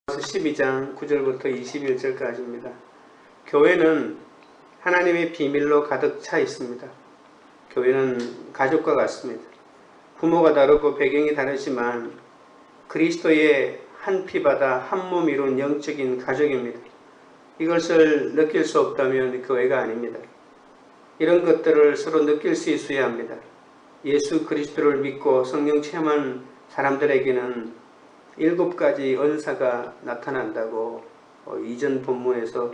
12장 9절부터 21절까지입니다. 교회는 하나님의 비밀로 가득 차 있습니다. 교회는 가족과 같습니다. 부모가 다르고 배경이 다르지만 그리스도의 한 피바다 한 몸 이룬 영적인 가족입니다. 이것을 느낄 수 없다면 교회가 아닙니다. 이런 것들을 서로 느낄 수 있어야 합니다. 예수 그리스도를 믿고 성령 체험한 사람들에게는 7가지 은사가 나타난다고 이전 본문에서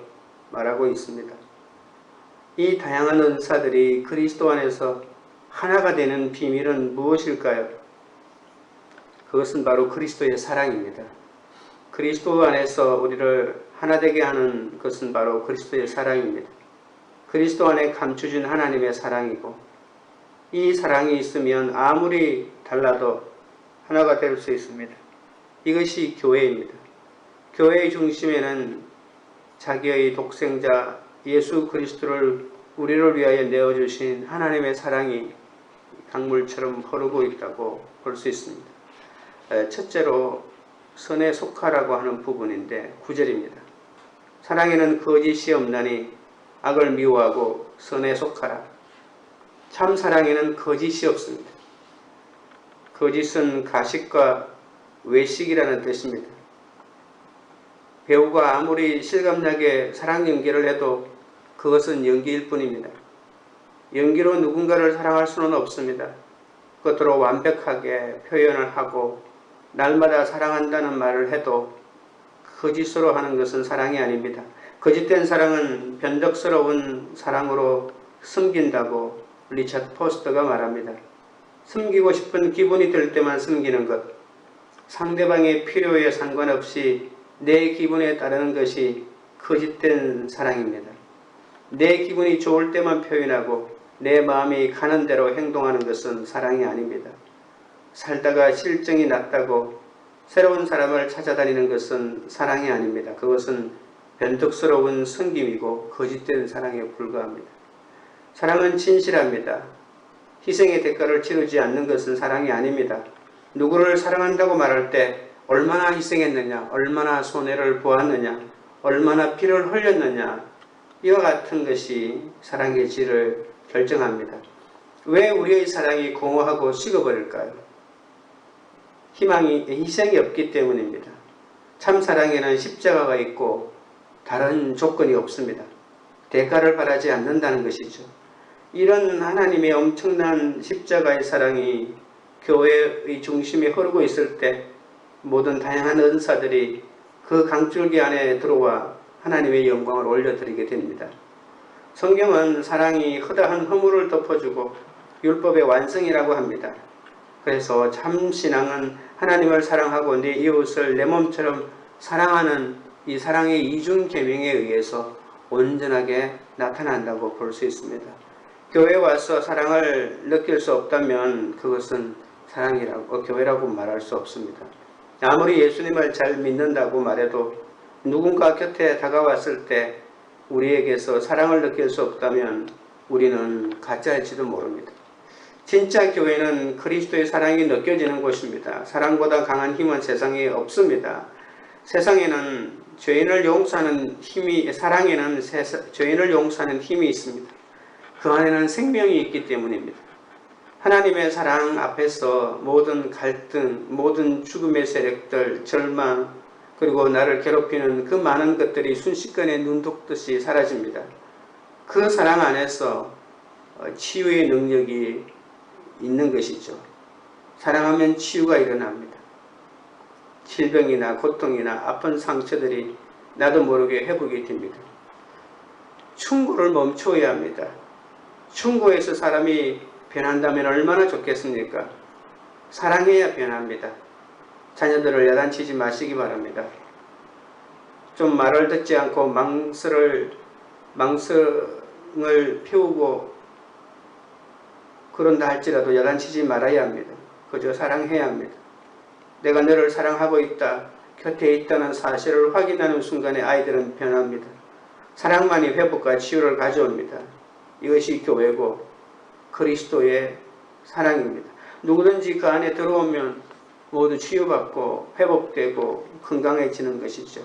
말하고 있습니다. 이 다양한 은사들이 그리스도 안에서 하나가 되는 비밀은 무엇일까요? 그것은 바로 그리스도의 사랑입니다. 그리스도 안에서 우리를 하나 되게 하는 것은 바로 그리스도의 사랑입니다. 그리스도 안에 감춰진 하나님의 사랑이고, 이 사랑이 있으면 아무리 달라도 하나가 될 수 있습니다. 이것이 교회입니다. 교회의 중심에는 자기의 독생자 예수 그리스도를 우리를 위하여 내어주신 하나님의 사랑이 강물처럼 흐르고 있다고 볼 수 있습니다. 첫째로 선에 속하라고 하는 부분인데 9절입니다. 사랑에는 거짓이 없나니 악을 미워하고 선에 속하라. 참 사랑에는 거짓이 없습니다. 거짓은 가식과 외식이라는 뜻입니다. 배우가 아무리 실감나게 사랑 연기를 해도 그것은 연기일 뿐입니다. 연기로 누군가를 사랑할 수는 없습니다. 겉으로 완벽하게 표현을 하고 날마다 사랑한다는 말을 해도 거짓으로 하는 것은 사랑이 아닙니다. 거짓된 사랑은 변덕스러운 사랑으로 숨긴다고 리차드 포스터가 말합니다. 숨기고 싶은 기분이 들 때만 숨기는 것, 상대방의 필요에 상관없이 내 기분에 따르는 것이 거짓된 사랑입니다. 내 기분이 좋을 때만 표현하고 내 마음이 가는 대로 행동하는 것은 사랑이 아닙니다. 살다가 실정이 났다고 새로운 사람을 찾아다니는 것은 사랑이 아닙니다. 그것은 변덕스러운 섬김이고 거짓된 사랑에 불과합니다. 사랑은 진실합니다. 희생의 대가를 치르지 않는 것은 사랑이 아닙니다. 누구를 사랑한다고 말할 때 얼마나 희생했느냐, 얼마나 손해를 보았느냐, 얼마나 피를 흘렸느냐, 이와 같은 것이 사랑의 질을 결정합니다. 왜 우리의 사랑이 공허하고 식어버릴까요? 희생이 없기 때문입니다. 참 사랑에는 십자가가 있고 다른 조건이 없습니다. 대가를 바라지 않는다는 것이죠. 이런 하나님의 엄청난 십자가의 사랑이 교회의 중심에 흐르고 있을 때 모든 다양한 은사들이 그 강줄기 안에 들어와 하나님의 영광을 올려드리게 됩니다. 성경은 사랑이 허다한 허물을 덮어주고 율법의 완성이라고 합니다. 그래서 참 신앙은 하나님을 사랑하고 내 이웃을 내 몸처럼 사랑하는 이 사랑의 이중 계명에 의해서 온전하게 나타난다고 볼 수 있습니다. 교회에 와서 사랑을 느낄 수 없다면 그것은 교회라고 말할 수 없습니다. 아무리 예수님을 잘 믿는다고 말해도 누군가 곁에 다가왔을 때 우리에게서 사랑을 느낄 수 없다면 우리는 가짜일지도 모릅니다. 진짜 교회는 그리스도의 사랑이 느껴지는 곳입니다. 사랑보다 강한 힘은 세상에 없습니다. 세상에는 죄인을 용서하는 사랑에는 죄인을 용서하는 힘이 있습니다. 그 안에는 생명이 있기 때문입니다. 하나님의 사랑 앞에서 모든 갈등, 모든 죽음의 세력들, 절망, 그리고 나를 괴롭히는 그 많은 것들이 순식간에 눈 녹듯이 사라집니다. 그 사랑 안에서 치유의 능력이 있는 것이죠. 사랑하면 치유가 일어납니다. 질병이나 고통이나 아픈 상처들이 나도 모르게 회복이 됩니다. 충고를 멈춰야 합니다. 충고에서 사람이 변한다면 얼마나 좋겠습니까? 사랑해야 변합니다. 자녀들을 야단치지 마시기 바랍니다. 좀 말을 듣지 않고 망설을 피우고 그런다 할지라도 야단치지 말아야 합니다. 그저 사랑해야 합니다. 내가 너를 사랑하고 있다, 곁에 있다는 사실을 확인하는 순간에 아이들은 변합니다. 사랑만이 회복과 치유를 가져옵니다. 이것이 교회고 그리스도의 사랑입니다. 누구든지 그 안에 들어오면 모두 치유받고 회복되고 건강해지는 것이죠.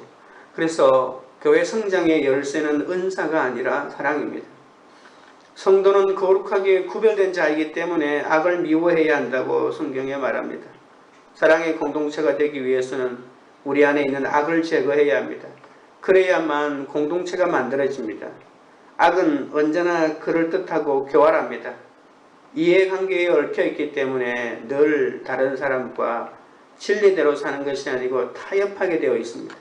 그래서 교회 성장의 열쇠는 은사가 아니라 사랑입니다. 성도는 거룩하게 구별된 자이기 때문에 악을 미워해야 한다고 성경에 말합니다. 사랑의 공동체가 되기 위해서는 우리 안에 있는 악을 제거해야 합니다. 그래야만 공동체가 만들어집니다. 악은 언제나 그럴듯하고 교활합니다. 이해관계에 얽혀있기 때문에 늘 다른 사람과 진리대로 사는 것이 아니고 타협하게 되어 있습니다.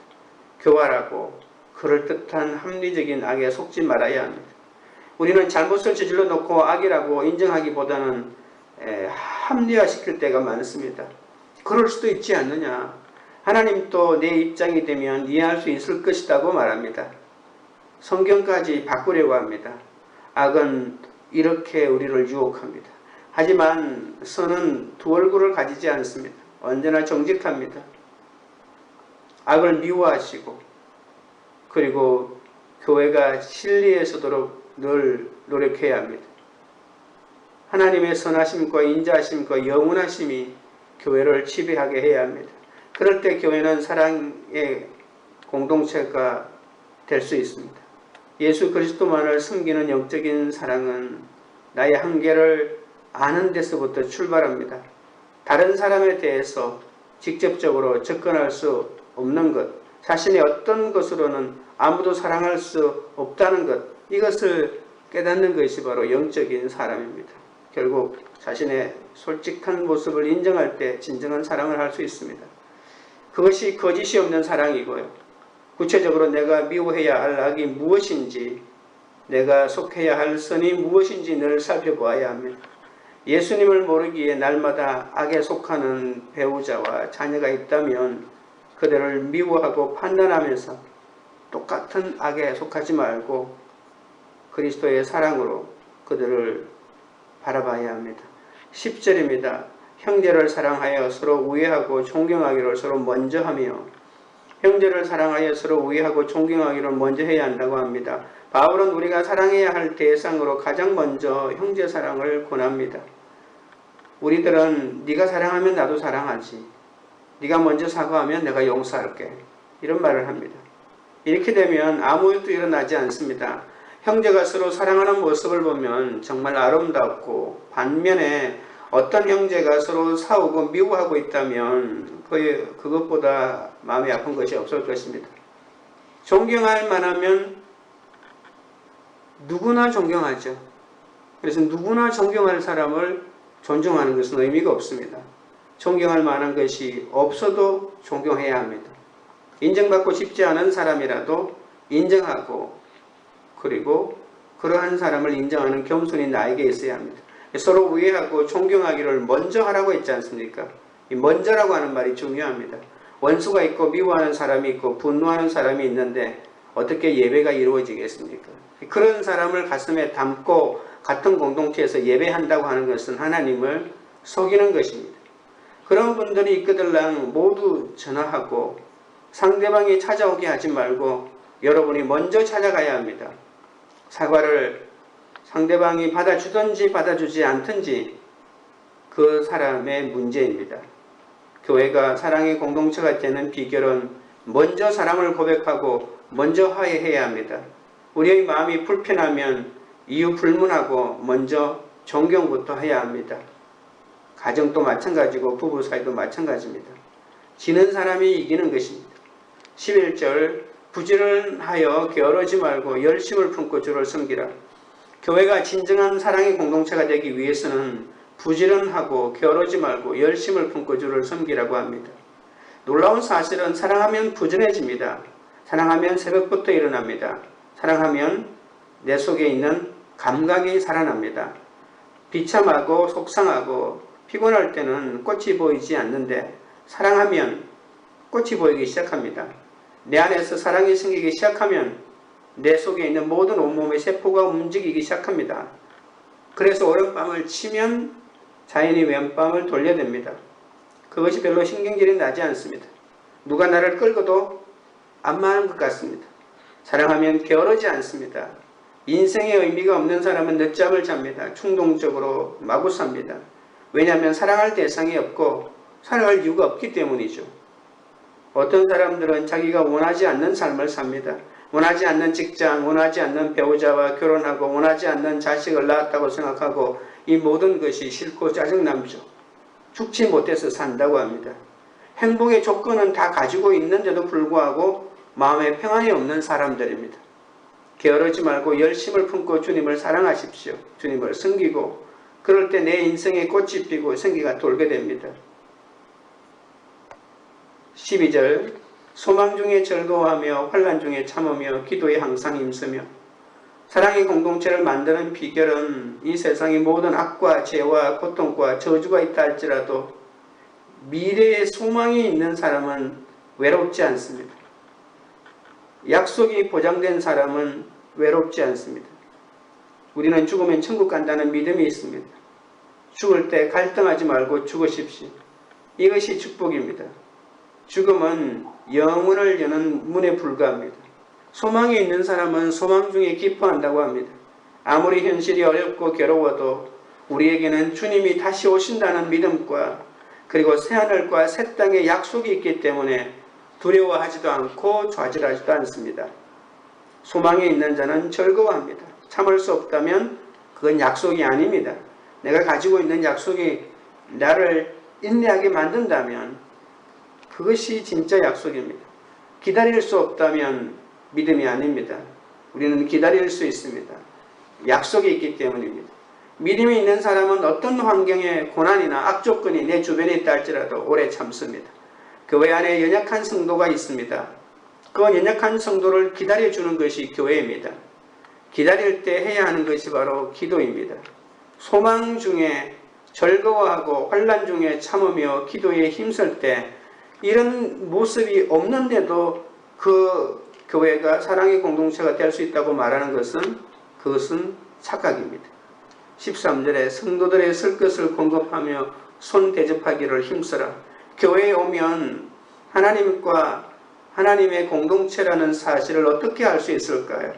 교활하고 그럴듯한 합리적인 악에 속지 말아야 합니다. 우리는 잘못을 저질러 놓고 악이라고 인정하기보다는 합리화시킬 때가 많습니다. 그럴 수도 있지 않느냐. 하나님도 내 입장이 되면 이해할 수 있을 것이라고 말합니다. 성경까지 바꾸려고 합니다. 악은 이렇게 우리를 유혹합니다. 하지만 선은 두 얼굴을 가지지 않습니다. 언제나 정직합니다. 악을 미워하시고 그리고 교회가 진리에서도록 늘 노력해야 합니다. 하나님의 선하심과 인자하심과 영원하심이 교회를 지배하게 해야 합니다. 그럴 때 교회는 사랑의 공동체가 될 수 있습니다. 예수 그리스도만을 섬기는 영적인 사랑은 나의 한계를 아는 데서부터 출발합니다. 다른 사람에 대해서 직접적으로 접근할 수 없는 것, 자신의 어떤 것으로는 아무도 사랑할 수 없다는 것, 이것을 깨닫는 것이 바로 영적인 사람입니다. 결국 자신의 솔직한 모습을 인정할 때 진정한 사랑을 할 수 있습니다. 그것이 거짓이 없는 사랑이고요. 구체적으로 내가 미워해야 할 악이 무엇인지, 내가 속해야 할 선이 무엇인지 늘 살펴보아야 합니다. 예수님을 모르기에 날마다 악에 속하는 배우자와 자녀가 있다면 그들을 미워하고 판단하면서 똑같은 악에 속하지 말고 그리스도의 사랑으로 그들을 바라봐야 합니다. 10절입니다. 형제를 사랑하여 서로 우애하고 존경하기를 서로 먼저 하며, 형제를 사랑하여 서로 우애하고 존경하기를 먼저 해야 한다고 합니다. 바울은 우리가 사랑해야 할 대상으로 가장 먼저 형제 사랑을 권합니다. 우리들은 네가 사랑하면 나도 사랑하지, 네가 먼저 사과하면 내가 용서할게, 이런 말을 합니다. 이렇게 되면 아무 일도 일어나지 않습니다. 형제가 서로 사랑하는 모습을 보면 정말 아름답고, 반면에 어떤 형제가 서로 싸우고 미워하고 있다면 그것보다 마음이 아픈 것이 없을 것입니다. 존경할 만하면 누구나 존경하죠. 그래서 누구나 존경할 사람을 존중하는 것은 의미가 없습니다. 존경할 만한 것이 없어도 존경해야 합니다. 인정받고 싶지 않은 사람이라도 인정하고, 그리고 그러한 사람을 인정하는 겸손이 나에게 있어야 합니다. 서로 우애하고 존경하기를 먼저 하라고 했지 않습니까? 이 먼저라고 하는 말이 중요합니다. 원수가 있고 미워하는 사람이 있고 분노하는 사람이 있는데 어떻게 예배가 이루어지겠습니까? 그런 사람을 가슴에 담고 같은 공동체에서 예배한다고 하는 것은 하나님을 속이는 것입니다. 그런 분들이 있거들랑 모두 전화하고 상대방이 찾아오게 하지 말고 여러분이 먼저 찾아가야 합니다. 사과를 상대방이 받아주든지 받아주지 않든지 그 사람의 문제입니다. 교회가 사랑의 공동체가 되는 비결은 먼저 사랑을 고백하고 먼저 화해해야 합니다. 우리의 마음이 불편하면 이유 불문하고 먼저 존경부터 해야 합니다. 가정도 마찬가지고 부부 사이도 마찬가지입니다. 지는 사람이 이기는 것입니다. 11절 부지런하여 게으르지 말고 열심을 품고 주를 섬기라. 교회가 진정한 사랑의 공동체가 되기 위해서는 부지런하고 게으르지 말고 열심을 품고 주를 섬기라고 합니다. 놀라운 사실은 사랑하면 부지런해집니다. 사랑하면 새벽부터 일어납니다. 사랑하면 내 속에 있는 감각이 살아납니다. 비참하고 속상하고 피곤할 때는 꽃이 보이지 않는데 사랑하면 꽃이 보이기 시작합니다. 내 안에서 사랑이 생기기 시작하면 내 속에 있는 모든 온몸의 세포가 움직이기 시작합니다. 그래서 오른밤을 치면 자연히 왼밤을 돌려댑니다. 그것이 별로 신경질이 나지 않습니다. 누가 나를 끌고도 안 마는 것 같습니다. 사랑하면 게으르지 않습니다. 인생의 의미가 없는 사람은 늦잠을 잡니다. 충동적으로 마구 삽니다. 왜냐하면 사랑할 대상이 없고 살아갈 이유가 없기 때문이죠. 어떤 사람들은 자기가 원하지 않는 삶을 삽니다. 원하지 않는 직장, 원하지 않는 배우자와 결혼하고 원하지 않는 자식을 낳았다고 생각하고 이 모든 것이 싫고 짜증남죠. 죽지 못해서 산다고 합니다. 행복의 조건은 다 가지고 있는데도 불구하고 마음에 평안이 없는 사람들입니다. 게으르지 말고 열심을 품고 주님을 사랑하십시오. 주님을 섬기고 그럴 때 내 인생에 꽃이 피고 생기가 돌게 됩니다. 12절 소망 중에 즐거워하며 환난 중에 참으며 기도에 항상 힘쓰며. 사랑의 공동체를 만드는 비결은 이 세상의 모든 악과 죄와 고통과 저주가 있다 할지라도 미래에 소망이 있는 사람은 외롭지 않습니다. 약속이 보장된 사람은 외롭지 않습니다. 우리는 죽으면 천국 간다는 믿음이 있습니다. 죽을 때 갈등하지 말고 죽으십시오. 이것이 축복입니다. 죽음은 영혼을 여는 문에 불과합니다. 소망이 있는 사람은 소망 중에 기뻐한다고 합니다. 아무리 현실이 어렵고 괴로워도 우리에게는 주님이 다시 오신다는 믿음과 그리고 새하늘과 새 땅의 약속이 있기 때문에 두려워하지도 않고 좌절하지도 않습니다. 소망이 있는 자는 즐거워합니다. 참을 수 없다면 그건 약속이 아닙니다. 내가 가지고 있는 약속이 나를 인내하게 만든다면 그것이 진짜 약속입니다. 기다릴 수 없다면 믿음이 아닙니다. 우리는 기다릴 수 있습니다. 약속이 있기 때문입니다. 믿음이 있는 사람은 어떤 환경의 고난이나 악조건이 내 주변에 있다 할지라도 오래 참습니다. 교회 안에 연약한 성도가 있습니다. 그 연약한 성도를 기다려주는 것이 교회입니다. 기다릴 때 해야 하는 것이 바로 기도입니다. 소망 중에 즐거워하고 환난 중에 참으며 기도에 힘쓸 때 이런 모습이 없는데도 그 교회가 사랑의 공동체가 될 수 있다고 말하는 것은 그것은 착각입니다. 13절에 성도들의 쓸 것을 공급하며 손 대접하기를 힘써라. 교회에 오면 하나님과 하나님의 공동체라는 사실을 어떻게 알 수 있을까요?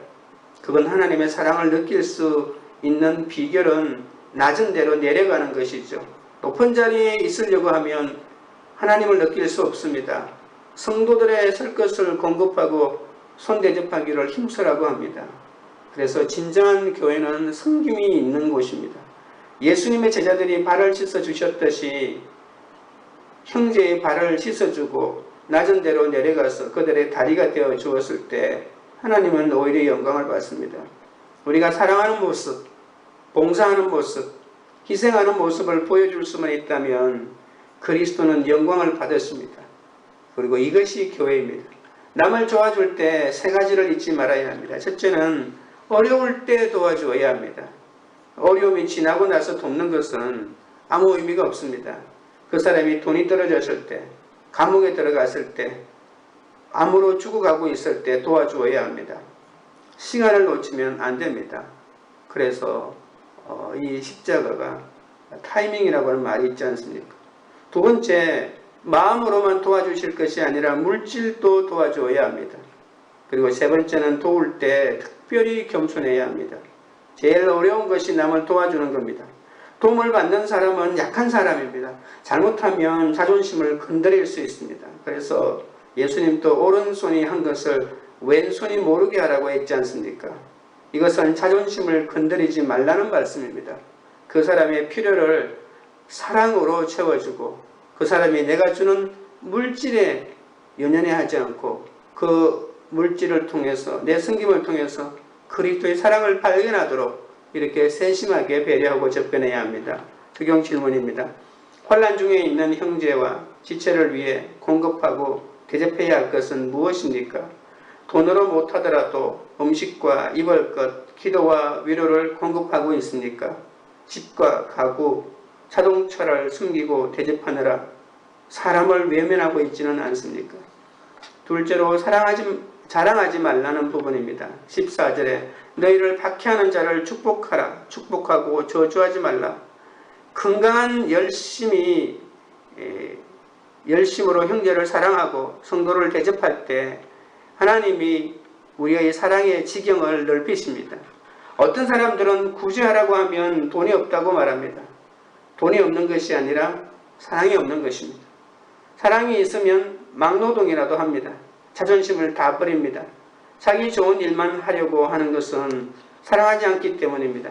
그건 하나님의 사랑을 느낄 수 있는 비결은 낮은 데로 내려가는 것이죠. 높은 자리에 있으려고 하면 하나님을 느낄 수 없습니다. 성도들의 쓸 것을 공급하고 손 대접하기를 힘쓰라고 합니다. 그래서 진정한 교회는 섬김이 있는 곳입니다. 예수님의 제자들이 발을 씻어주셨듯이 형제의 발을 씻어주고 낮은 데로 내려가서 그들의 다리가 되어 주었을 때 하나님은 오히려 영광을 받습니다. 우리가 사랑하는 모습, 봉사하는 모습, 희생하는 모습을 보여줄 수만 있다면 그리스도는 영광을 받았습니다. 그리고 이것이 교회입니다. 남을 도와줄 때 세 가지를 잊지 말아야 합니다. 첫째는 어려울 때 도와주어야 합니다. 어려움이 지나고 나서 돕는 것은 아무 의미가 없습니다. 그 사람이 돈이 떨어졌을 때, 감옥에 들어갔을 때, 암으로 죽어가고 있을 때 도와주어야 합니다. 시간을 놓치면 안 됩니다. 그래서 이 십자가가 타이밍이라고 하는 말이 있지 않습니까? 두 번째, 마음으로만 도와주실 것이 아니라 물질도 도와주어야 합니다. 그리고 세 번째는 도울 때 특별히 겸손해야 합니다. 제일 어려운 것이 남을 도와주는 겁니다. 도움을 받는 사람은 약한 사람입니다. 잘못하면 자존심을 건드릴 수 있습니다. 그래서 예수님도 오른손이 한 것을 왼손이 모르게 하라고 했지 않습니까? 이것은 자존심을 건드리지 말라는 말씀입니다. 그 사람의 필요를 사랑으로 채워주고 그 사람이 내가 주는 물질에 연연해하지 않고 그 물질을 통해서 내 섬김을 통해서 그리스도의 사랑을 발견하도록 이렇게 세심하게 배려하고 접근해야 합니다. 적용 질문입니다. 환난 중에 있는 형제와 지체를 위해 공급하고 대접해야 할 것은 무엇입니까? 돈으로 못하더라도 음식과 입을 것, 기도와 위로를 공급하고 있습니까? 집과 가구, 자동차를 숨기고 대접하느라 사람을 외면하고 있지는 않습니까? 둘째로 자랑하지 말라는 부분입니다. 14절에 너희를 박해하는 자를 축복하라. 축복하고 저주하지 말라. 건강한 열심으로 형제를 사랑하고 성도를 대접할 때 하나님이 우리의 사랑의 지경을 넓히십니다. 어떤 사람들은 구제하라고 하면 돈이 없다고 말합니다. 돈이 없는 것이 아니라 사랑이 없는 것입니다. 사랑이 있으면 막노동이라도 합니다. 자존심을 다 버립니다. 자기 좋은 일만 하려고 하는 것은 사랑하지 않기 때문입니다.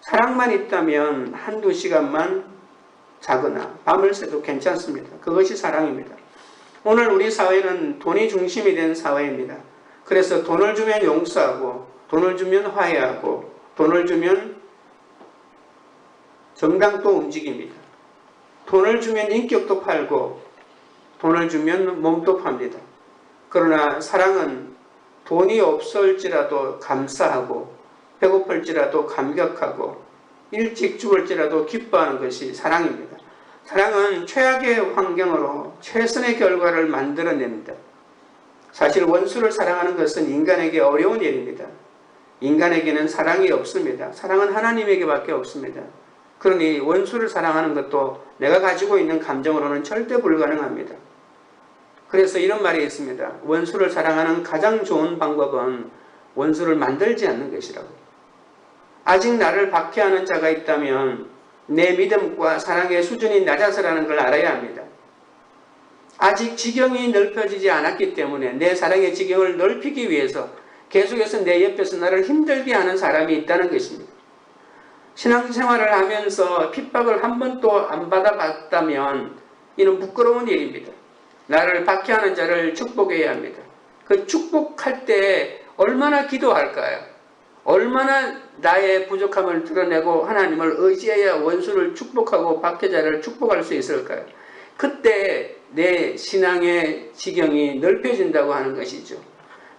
사랑만 있다면 한두 시간만 자거나 밤을 새도 괜찮습니다. 그것이 사랑입니다. 오늘 우리 사회는 돈이 중심이 된 사회입니다. 그래서 돈을 주면 용서하고, 돈을 주면 화해하고, 돈을 주면 정당도 움직입니다. 돈을 주면 인격도 팔고, 돈을 주면 몸도 팝니다. 그러나 사랑은 돈이 없을지라도 감사하고, 배고플지라도 감격하고, 일찍 죽을지라도 기뻐하는 것이 사랑입니다. 사랑은 최악의 환경으로 최선의 결과를 만들어냅니다. 사실 원수를 사랑하는 것은 인간에게 어려운 일입니다. 인간에게는 사랑이 없습니다. 사랑은 하나님에게밖에 없습니다. 그러니 원수를 사랑하는 것도 내가 가지고 있는 감정으로는 절대 불가능합니다. 그래서 이런 말이 있습니다. 원수를 사랑하는 가장 좋은 방법은 원수를 만들지 않는 것이라고. 아직 나를 박해하는 자가 있다면 내 믿음과 사랑의 수준이 낮아서라는 걸 알아야 합니다. 아직 지경이 넓혀지지 않았기 때문에 내 사랑의 지경을 넓히기 위해서 계속해서 내 옆에서 나를 힘들게 하는 사람이 있다는 것입니다. 신앙생활을 하면서 핍박을 한 번도 안 받아봤다면 이는 부끄러운 일입니다. 나를 박해하는 자를 축복해야 합니다. 그 축복할 때 얼마나 기도할까요? 얼마나 나의 부족함을 드러내고 하나님을 의지해야 원수를 축복하고 박해자를 축복할 수 있을까요? 그때 내 신앙의 지경이 넓혀진다고 하는 것이죠.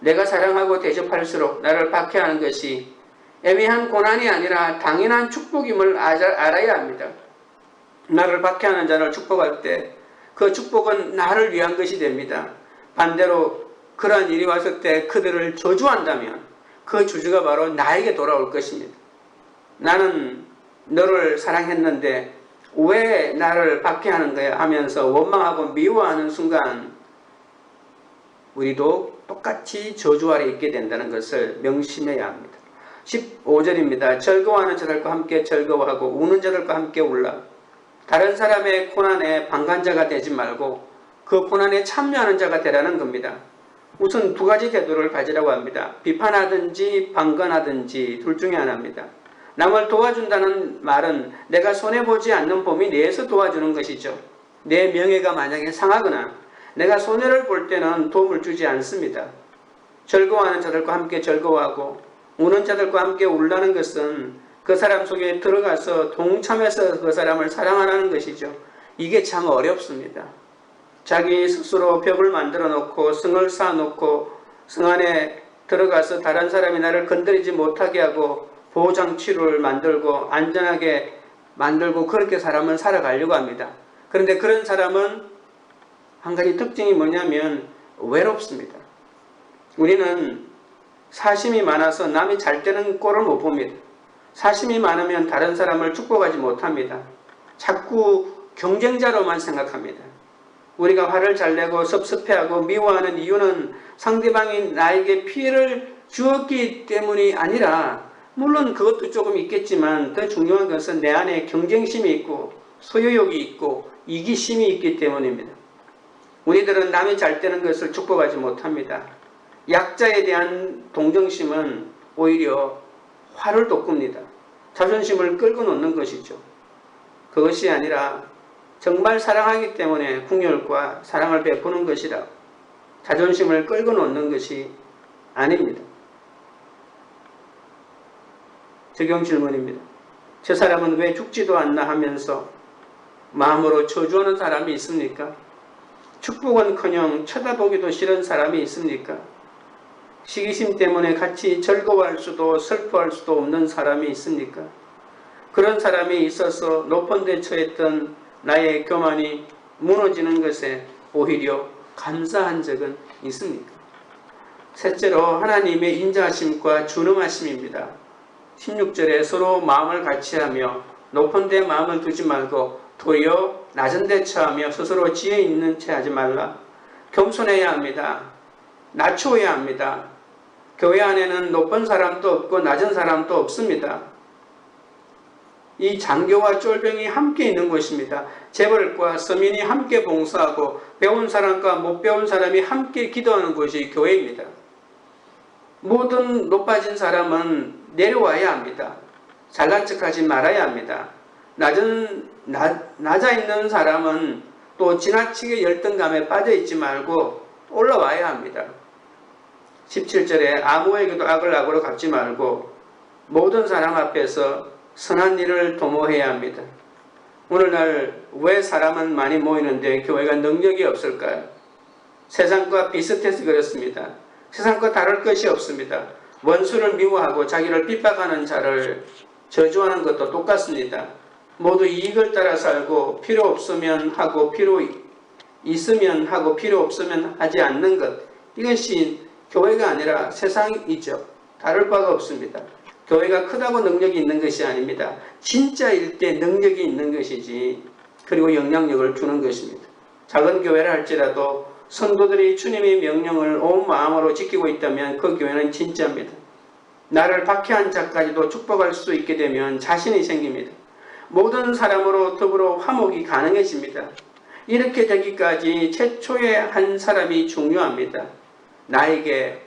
내가 사랑하고 대접할수록 나를 박해하는 것이 애매한 고난이 아니라 당연한 축복임을 알아야 합니다. 나를 박해하는 자를 축복할 때 그 축복은 나를 위한 것이 됩니다. 반대로 그러한 일이 왔을 때 그들을 저주한다면 그 저주가 바로 나에게 돌아올 것입니다. 나는 너를 사랑했는데 왜 나를 박해하는 거야 하면서 원망하고 미워하는 순간 우리도 똑같이 저주 아래 있게 된다는 것을 명심해야 합니다. 15절입니다. 즐거워하는 자들과 함께 즐거워하고 우는 자들과 함께 울라. 다른 사람의 고난에 방관자가 되지 말고 그 고난에 참여하는 자가 되라는 겁니다. 우선 두 가지 태도를 가지라고 합니다. 비판하든지 방관하든지 둘 중에 하나입니다. 남을 도와준다는 말은 내가 손해보지 않는 범위 내에서 도와주는 것이죠. 내 명예가 만약에 상하거나 내가 손해를 볼 때는 도움을 주지 않습니다. 즐거워하는 자들과 함께 즐거워하고 우는 자들과 함께 울라는 것은 그 사람 속에 들어가서 동참해서 그 사람을 사랑하라는 것이죠. 이게 참 어렵습니다. 자기 스스로 벽을 만들어 놓고 성을 쌓아 놓고 성 안에 들어가서 다른 사람이 나를 건드리지 못하게 하고 보호장치를 만들고 안전하게 만들고 그렇게 사람은 살아가려고 합니다. 그런데 그런 사람은 한 가지 특징이 뭐냐면 외롭습니다. 우리는 사심이 많아서 남이 잘 되는 꼴을 못 봅니다. 사심이 많으면 다른 사람을 축복하지 못합니다. 자꾸 경쟁자로만 생각합니다. 우리가 화를 잘 내고 섭섭해하고 미워하는 이유는 상대방이 나에게 피해를 주었기 때문이 아니라 물론 그것도 조금 있겠지만 더 중요한 것은 내 안에 경쟁심이 있고 소유욕이 있고 이기심이 있기 때문입니다. 우리들은 남이 잘 되는 것을 축복하지 못합니다. 약자에 대한 동정심은 오히려 화를 돋굽니다. 자존심을 끌고 놓는 것이죠. 그것이 아니라 정말 사랑하기 때문에 궁혈과 사랑을 베푸는 것이라 자존심을 끌고 놓는 것이 아닙니다. 적용 질문입니다. 저 사람은 왜 죽지도 않나 하면서 마음으로 저주하는 사람이 있습니까? 축복은커녕 쳐다보기도 싫은 사람이 있습니까? 시기심 때문에 같이 즐거워할 수도 슬퍼할 수도 없는 사람이 있습니까? 그런 사람이 있어서 높은 데 처했던 나의 교만이 무너지는 것에 오히려 감사한 적은 있습니까? 셋째로 하나님의 인자하심과 준엄하심입니다. 16절에 서로 마음을 같이하며 높은 데 마음을 두지 말고 도리어 낮은 데 처하며 스스로 지혜 있는 채 하지 말라. 겸손해야 합니다. 낮춰야 합니다. 교회 안에는 높은 사람도 없고 낮은 사람도 없습니다. 이 장교와 쫄병이 함께 있는 곳입니다. 재벌과 서민이 함께 봉사하고 배운 사람과 못 배운 사람이 함께 기도하는 곳이 교회입니다. 모든 높아진 사람은 내려와야 합니다. 잘난 척하지 말아야 합니다. 낮아 있는 사람은 또 지나치게 열등감에 빠져 있지 말고 올라와야 합니다. 17절에 아무에게도 악을 악으로 갚지 말고 모든 사람 앞에서 선한 일을 도모해야 합니다. 오늘날 왜 사람은 많이 모이는데 교회가 능력이 없을까요? 세상과 비슷해서 그렇습니다. 세상과 다를 것이 없습니다. 원수를 미워하고 자기를 핍박하는 자를 저주하는 것도 똑같습니다. 모두 이익을 따라 살고 필요 없으면 하고 필요 있으면 하고 필요 없으면 하지 않는 것, 이것이 교회가 아니라 세상이죠. 다를 바가 없습니다. 교회가 크다고 능력이 있는 것이 아닙니다. 진짜일 때 능력이 있는 것이지, 그리고 영향력을 주는 것입니다. 작은 교회라 할지라도 성도들이 주님의 명령을 온 마음으로 지키고 있다면 그 교회는 진짜입니다. 나를 박해한 자까지도 축복할 수 있게 되면 자신이 생깁니다. 모든 사람으로 더불어 화목이 가능해집니다. 이렇게 되기까지 최초의 한 사람이 중요합니다. 나에게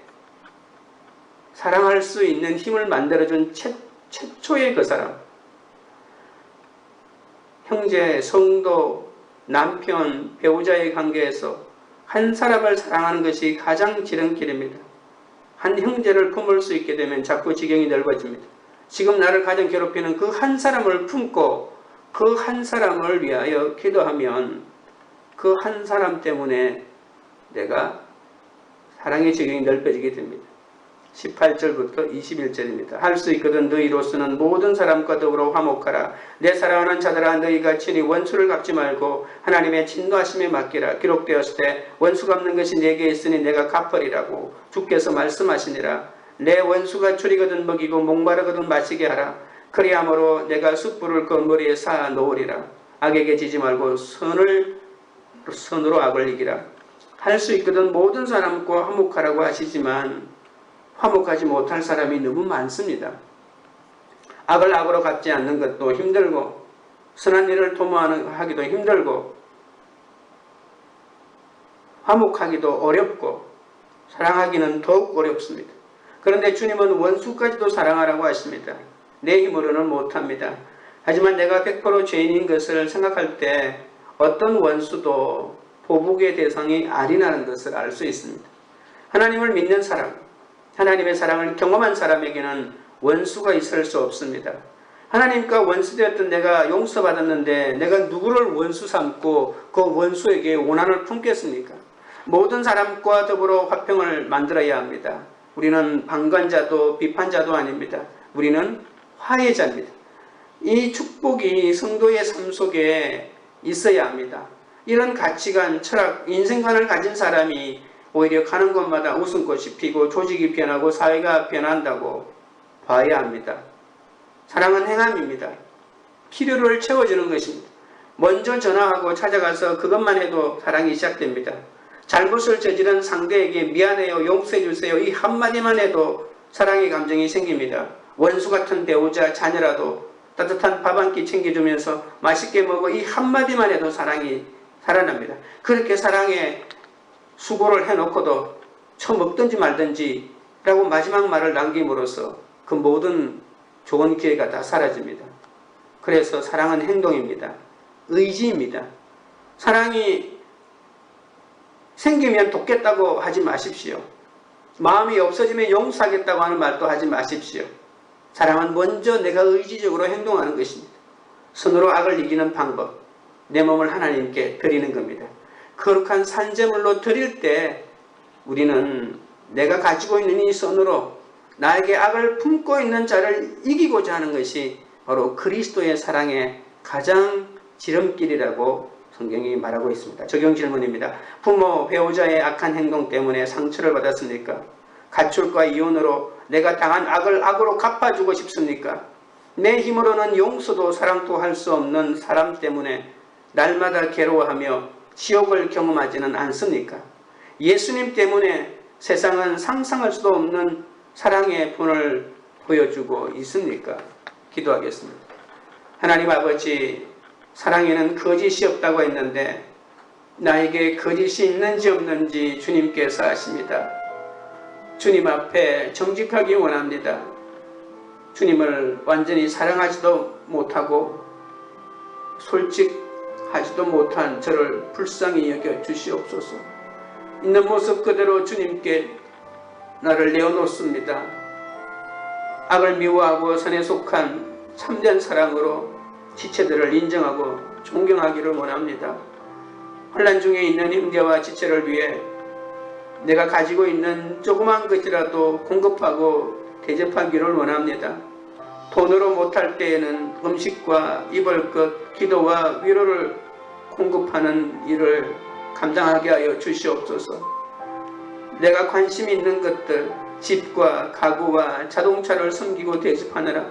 사랑할 수 있는 힘을 만들어준 최초의 그 사람. 형제, 성도, 남편, 배우자의 관계에서 한 사람을 사랑하는 것이 가장 지름길입니다. 한 형제를 품을 수 있게 되면 자꾸 지경이 넓어집니다. 지금 나를 가장 괴롭히는 그 한 사람을 품고 그 한 사람을 위하여 기도하면 그 한 사람 때문에 내가 사랑의 지경이 넓어지게 됩니다. 18절부터 21절입니다. 할 수 있거든 너희로서는 모든 사람과 더불어 화목하라. 내 사랑하는 자들아 너희가 친히 원수를 갚지 말고 하나님의 진노하심에 맡기라. 기록되었을 때 원수 갚는 것이 내게 있으니 내가 갚으리라고 주께서 말씀하시니라. 내 원수가 줄이거든 먹이고 목마르거든 마시게 하라. 그리함으로 내가 숯불을 그 머리에 쌓아 놓으리라. 악에게 지지 말고 선으로 악을 이기라. 할 수 있거든 모든 사람과 화목하라고 하시지만 화목하지 못할 사람이 너무 많습니다. 악을 악으로 갚지 않는 것도 힘들고 선한 일을 도모하기도 힘들고 화목하기도 어렵고 사랑하기는 더욱 어렵습니다. 그런데 주님은 원수까지도 사랑하라고 하십니다. 내 힘으로는 못합니다. 하지만 내가 100% 죄인인 것을 생각할 때 어떤 원수도 보복의 대상이 아니라는 것을 알 수 있습니다. 하나님을 믿는 사람, 하나님의 사랑을 경험한 사람에게는 원수가 있을 수 없습니다. 하나님과 원수되었던 내가 용서받았는데 내가 누구를 원수 삼고 그 원수에게 원한을 품겠습니까? 모든 사람과 더불어 화평을 만들어야 합니다. 우리는 방관자도 비판자도 아닙니다. 우리는 화해자입니다. 이 축복이 성도의 삶 속에 있어야 합니다. 이런 가치관, 철학, 인생관을 가진 사람이 오히려 가는 곳마다 웃음꽃이 피고 조직이 변하고 사회가 변한다고 봐야 합니다. 사랑은 행함입니다. 필요를 채워주는 것입니다. 먼저 전화하고 찾아가서 그것만 해도 사랑이 시작됩니다. 잘못을 저지른 상대에게 미안해요, 용서해 주세요, 이 한마디만 해도 사랑의 감정이 생깁니다. 원수 같은 배우자, 자녀라도 따뜻한 밥 한 끼 챙겨주면서 맛있게 먹어, 이 한마디만 해도 사랑이 살아납니다. 그렇게 사랑에 수고를 해놓고도 처먹든지 말든지 라고 마지막 말을 남김으로써 그 모든 좋은 기회가 다 사라집니다. 그래서 사랑은 행동입니다. 의지입니다. 사랑이 생기면 돕겠다고 하지 마십시오. 마음이 없어지면 용서하겠다고 하는 말도 하지 마십시오. 사랑은 먼저 내가 의지적으로 행동하는 것입니다. 선으로 악을 이기는 방법, 내 몸을 하나님께 드리는 겁니다. 거룩한 산제물로 드릴 때 우리는 내가 가지고 있는 이 선으로 나에게 악을 품고 있는 자를 이기고자 하는 것이 바로 그리스도의 사랑의 가장 지름길이라고 성경이 말하고 있습니다. 적용 질문입니다. 부모, 배우자의 악한 행동 때문에 상처를 받았습니까? 가출과 이혼으로 내가 당한 악을 악으로 갚아주고 싶습니까? 내 힘으로는 용서도 사랑도 할 수 없는 사람 때문에 날마다 괴로워하며 지옥을 경험하지는 않습니까? 예수님 때문에 세상은 상상할 수도 없는 사랑의 분을 보여주고 있습니까? 기도하겠습니다. 하나님 아버지, 사랑에는 거짓이 없다고 했는데 나에게 거짓이 있는지 없는지 주님께서 아십니다. 주님 앞에 정직하기 원합니다. 주님을 완전히 사랑하지도 못하고 솔직하지도 못한 저를 불쌍히 여겨 주시옵소서. 있는 모습 그대로 주님께 나를 내어놓습니다. 악을 미워하고 선에 속한 참된 사랑으로 지체들을 인정하고 존경하기를 원합니다. 혼란 중에 있는 형제와 지체를 위해 내가 가지고 있는 조그만 것이라도 공급하고 대접하기를 원합니다. 돈으로 못할 때에는 음식과 입을 것, 기도와 위로를 공급하는 일을 감당하게 하여 주시옵소서. 내가 관심 있는 것들, 집과 가구와 자동차를 섬기고 대접하느라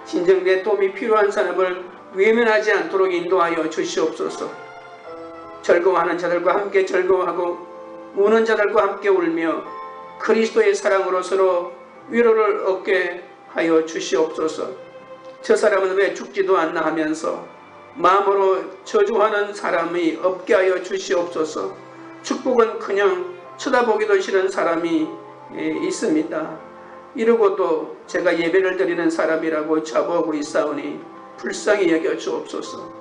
진정된 도움이 필요한 사람을 외면하지 않도록 인도하여 주시옵소서. 즐거워하는 자들과 함께 즐거워하고 우는 자들과 함께 울며 그리스도의 사랑으로 서로 위로를 얻게 하여 주시옵소서. 저 사람은 왜 죽지도 않나 하면서 마음으로 저주하는 사람이 없게 하여 주시옵소서. 축복은 그냥 쳐다보기도 싫은 사람이 있습니다. 이러고도 제가 예배를 드리는 사람이라고 자부하고 있사오니 불쌍히 여겨 주옵소서.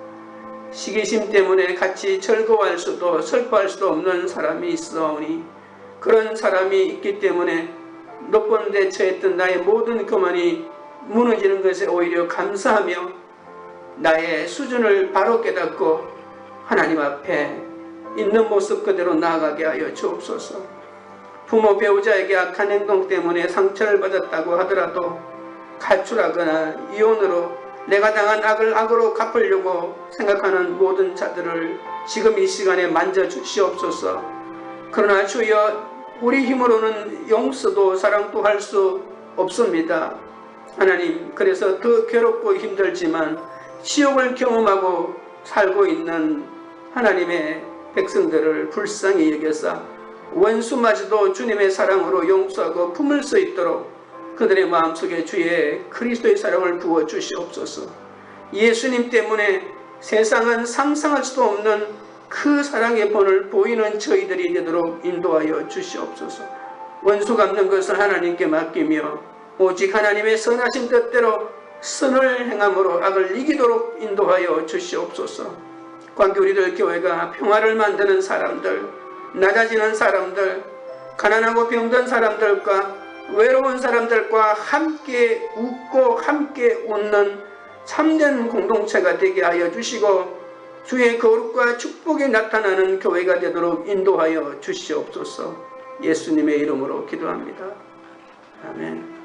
시기심 때문에 같이 즐거워할 수도 슬퍼할 수도 없는 사람이 있사오니 그런 사람이 있기 때문에 높은 데 처했던 나의 모든 교만이 무너지는 것에 오히려 감사하며 나의 수준을 바로 깨닫고 하나님 앞에 있는 모습 그대로 나아가게 하여 주옵소서. 부모 배우자에게 악한 행동 때문에 상처를 받았다고 하더라도 가출하거나 이혼으로 내가 당한 악을 악으로 갚으려고 생각하는 모든 자들을 지금 이 시간에 만져주시옵소서. 그러나 주여, 우리 힘으로는 용서도 사랑도 할 수 없습니다. 하나님, 그래서 더 괴롭고 힘들지만 지옥을 경험하고 살고 있는 하나님의 백성들을 불쌍히 여겨서 원수마저도 주님의 사랑으로 용서하고 품을 수 있도록 그들의 마음속에 주의 그리스도의 사랑을 부어 주시옵소서. 예수님 때문에 세상은 상상할 수도 없는 그 사랑의 본을 보이는 저희들이 되도록 인도하여 주시옵소서. 원수 갚는 것을 하나님께 맡기며 오직 하나님의 선하신 뜻대로 선을 행함으로 악을 이기도록 인도하여 주시옵소서. 관계 우리들 교회가 평화를 만드는 사람들, 낮아지는 사람들, 가난하고 병든 사람들과 외로운 사람들과 함께 웃고 함께 웃는 참된 공동체가 되게 하여 주시고 주의 거룩과 축복이 나타나는 교회가 되도록 인도하여 주시옵소서. 예수님의 이름으로 기도합니다. 아멘.